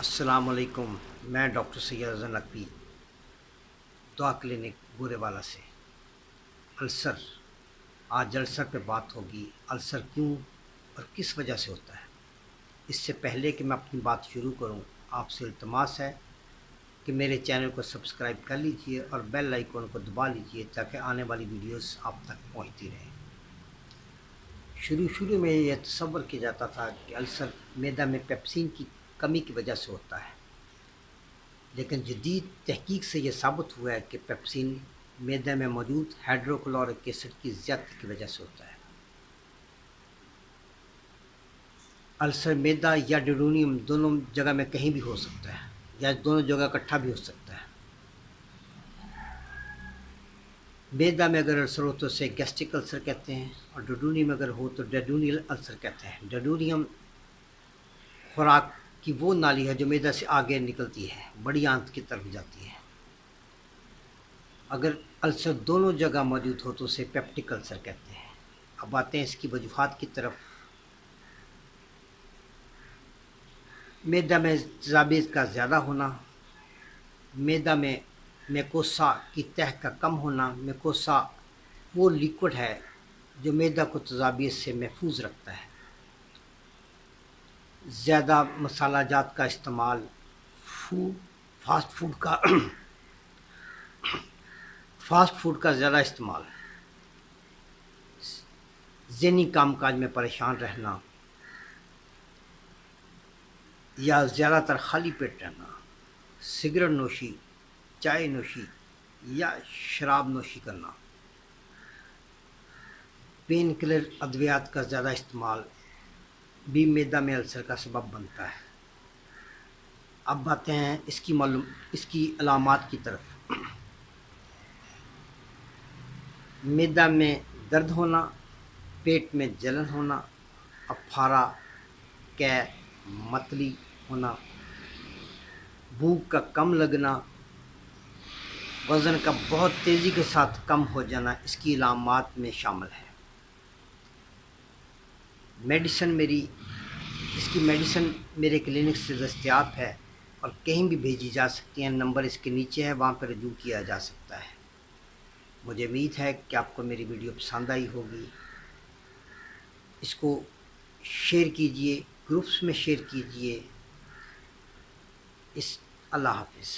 السلام علیکم۔ میں ڈاکٹر سید حسن نقوی، دعا کلینک بورے والا سے۔ السر، آج السر پہ بات ہوگی۔ السر کیوں اور کس وجہ سے ہوتا ہے؟ اس سے پہلے کہ میں اپنی بات شروع کروں، آپ سے التماس ہے کہ میرے چینل کو سبسکرائب کر لیجئے اور بیل آئیکن کو دبا لیجئے تاکہ آنے والی ویڈیوز آپ تک پہنچتی رہیں۔ شروع میں یہ تصور کیا جاتا تھا کہ السر معدہ میں پیپسین کی کمی کی وجہ سے ہوتا ہے، لیکن جدید تحقیق سے یہ ثابت ہوا ہے کہ پیپسین معدے میں موجود ہائیڈروکلورک ایسڈ کی زیادتی کی وجہ سے ہوتا ہے۔ السر معدہ یا ڈیڈونیم دونوں جگہ میں کہیں بھی ہو سکتا ہے، یا دونوں جگہ اکٹھا بھی ہو سکتا ہے۔ معدہ میں اگر السر ہو تو اسے گیسٹرک السر کہتے ہیں، اور ڈیڈونیم اگر ہو تو ڈیڈونیل السر کہتے ہیں۔ ڈیڈونیم خوراک کی وہ نالی ہے جو معدہ سے آگے نکلتی ہے، بڑی آنت کی طرف جاتی ہے۔ اگر السر دونوں جگہ موجود ہو تو اسے پیپٹک السر کہتے ہیں۔ اب آتے ہیں اس کی وجوہات کی طرف۔ معدہ میں تیزابیت کا زیادہ ہونا، معدہ میں میکوسا کی تہ کا کم ہونا۔ میکوسا وہ لیکوڈ ہے جو معدہ کو تیزابیت سے محفوظ رکھتا ہے۔ زیادہ مسالہ جات کا استعمال، فاسٹ فوڈ کا زیادہ استعمال، ذہنی کام کاج میں پریشان رہنا، یا زیادہ تر خالی پیٹ رہنا، سگریٹ نوشی، چائے نوشی یا شراب نوشی کرنا، پین کلر ادویات کا زیادہ استعمال بھی معدہ میں السر کا سبب بنتا ہے۔ اب آتے ہیں اس کی علامات کی طرف۔ معدہ میں درد ہونا، پیٹ میں جلن ہونا، اپھارا، قے، متلی ہونا، بھوک کا کم لگنا، وزن کا بہت تیزی کے ساتھ کم ہو جانا اس کی علامات میں شامل ہے۔ اس کی میڈیسن میرے کلینک سے دستیاب ہے اور کہیں بھی بھیجی جا سکتی ہیں۔ نمبر اس کے نیچے ہے، وہاں پر رجوع کیا جا سکتا ہے۔ مجھے امید ہے کہ آپ کو میری ویڈیو پسند آئی ہوگی۔ اس کو شیئر کیجئے، گروپس میں شیئر کیجئے۔ اللہ حافظ۔